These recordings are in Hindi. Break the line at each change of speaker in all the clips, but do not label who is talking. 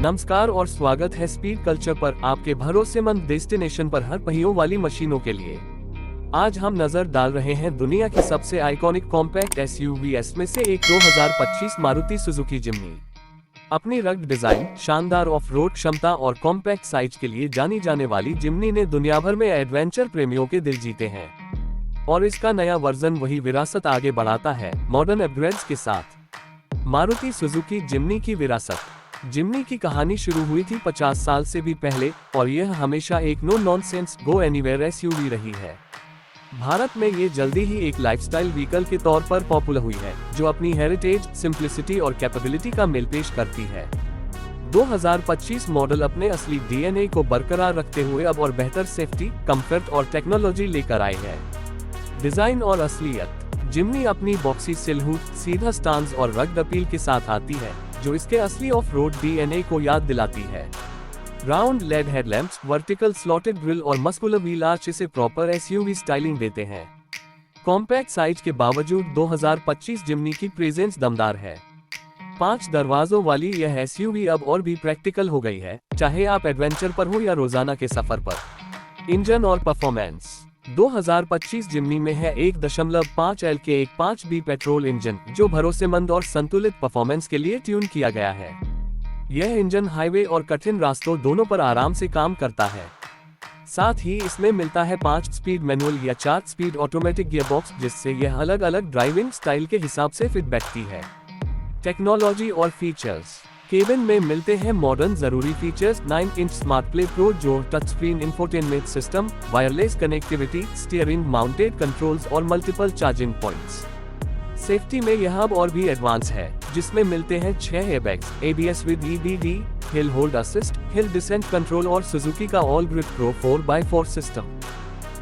नमस्कार और स्वागत है स्पीड कल्चर पर, आपके भरोसेमंद डेस्टिनेशन पर हर पहियों वाली मशीनों के लिए। आज हम नजर डाल रहे हैं दुनिया की सबसे आइकॉनिक कॉम्पैक्ट एसयूवीएस में से एक 2025 मारुति सुजुकी जिम्नी। अपनी रग्ड डिजाइन, शानदार ऑफ रोड क्षमता और कॉम्पैक्ट साइज के लिए जानी जाने वाली जिम्नी ने दुनिया भर में एडवेंचर प्रेमियों के दिल जीते हैं और इसका नया वर्जन वही विरासत आगे बढ़ाता है मॉडर्न अपग्रेड्स के साथ। मारुति सुजुकी जिम्नी की विरासत। जिम्नी की कहानी शुरू हुई थी 50 साल से भी पहले और यह हमेशा एक no nonsense go anywhere SUV रही है। भारत में ये जल्दी ही एक लाइफस्टाइल व्हीकल के तौर पर पॉपुलर हुई है, जो अपनी हेरिटेज, सिंप्लिसिटी और कैपेबिलिटी का मेल पेश करती है। 2025 मॉडल अपने असली डीएनए को बरकरार रखते हुए अब और बेहतर सेफ्टी, कंफर्ट और टेक्नोलॉजी लेकर आए हैं। डिजाइन और असलियत। जिम्नी अपनी बॉक्सी सिलहूट, सीधा स्टांस और रग्ड अपील के साथ आती है, जो इसके असली ऑफ रोड डीएनए को याद दिलाती है। Round LED headlamps, vertical slotted grille और मस्कुलर व्हील आर्च इसे प्रॉपर एसयूवी स्टाइलिंग देते हैं। कॉम्पैक्ट साइज के बावजूद 2025 जिम्नी की प्रेजेंस दमदार है। 5 दरवाजों वाली यह एसयूवी अब और भी प्रैक्टिकल हो गई है, चाहे आप एडवेंचर पर हो या रोजाना के सफर पर। इंजन और परफॉर्मेंस। 2025 जिम्नी में है 1.5 L के 1.5B पेट्रोल इंजन, जो भरोसेमंद और संतुलित परफॉर्मेंस के लिए ट्यून किया गया है। यह इंजन हाईवे और कठिन रास्तों दोनों पर आराम से काम करता है। साथ ही इसमें मिलता है 5 स्पीड मैनुअल या 4 स्पीड ऑटोमेटिक गियरबॉक्स, जिससे यह अलग अलग ड्राइविंग स्टाइल के हिसाब से फिट बैठती है। टेक्नोलॉजी और फीचर्स। केबिन में मिलते हैं मॉडर्न जरूरी features, 9 inch smart play pro जो touch screen infotainment system, wireless connectivity, steering mounted controls और मल्टीपल चार्जिंग पॉइंट्स। सेफ्टी में यह अब और भी एडवांस है, जिसमें मिलते हैं 6 airbags, ABS with EBD, hill hold assist, hill descent control और सुजुकी का all grip pro 4x4 system.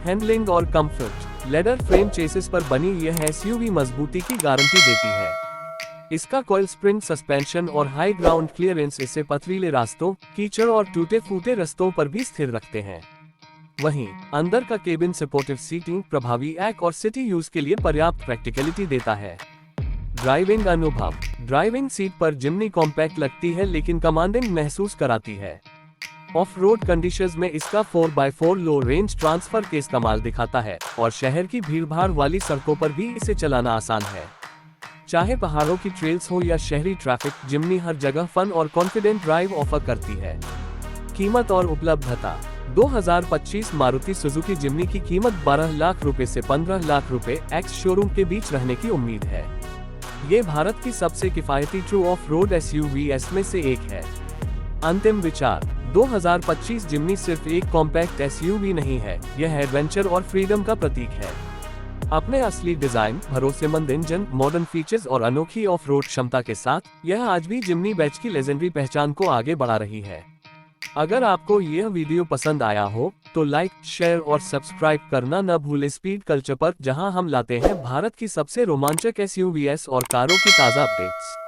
Handling और कंफर्ट। लेदर फ्रेम चेसिस पर बनी यह एसयूवी मजबूती की गारंटी देती है। इसका कॉइल स्प्रिंग सस्पेंशन और हाई ग्राउंड क्लियरेंस इसे पथरीले रास्तों, कीचड़ और टूटे फूटे रास्तों पर भी स्थिर रखते हैं। वहीं अंदर का केबिन सपोर्टिव सीटिंग, प्रभावी एक्ट और सिटी यूज के लिए पर्याप्त प्रैक्टिकलिटी देता है। ड्राइविंग अनुभव। ड्राइविंग सीट पर जिम्नी कॉम्पैक्ट लगती है लेकिन कमांडिंग महसूस कराती है। ऑफ रोड कंडीशंस में इसका 4x4 लो रेंज ट्रांसफर के इस्तेमाल दिखाता है और शहर की भीड़भाड़ वाली सड़कों पर भी इसे चलाना आसान है। चाहे पहाड़ों की ट्रेल्स हो या शहरी ट्रैफिक, जिम्नी हर जगह फन और कॉन्फिडेंट ड्राइव ऑफर करती है। कीमत और उपलब्धता। 2025 मारुति सुजुकी जिम्नी की कीमत 12 लाख रुपए से 15 लाख रुपए एक्स शोरूम के बीच रहने की उम्मीद है। ये भारत की सबसे किफायती ट्रू ऑफ रोड एसयूवीएस में से एक है। अंतिम विचार। 2025 जिम्नी सिर्फ एक कॉम्पैक्ट एसयूवी नहीं है, यह एडवेंचर और फ्रीडम का प्रतीक है। अपने असली डिजाइन, भरोसेमंद इंजन, मॉडर्न फीचर्स और अनोखी ऑफ रोड क्षमता के साथ यह आज भी जिम्नी बैच की लेजेंडरी पहचान को आगे बढ़ा रही है। अगर आपको यह वीडियो पसंद आया हो तो लाइक, शेयर और सब्सक्राइब करना न भूलें स्पीड कल्चर पर, जहां हम लाते हैं भारत की सबसे रोमांचक एसयूवीएस और कारों की ताजा अपडेट्स।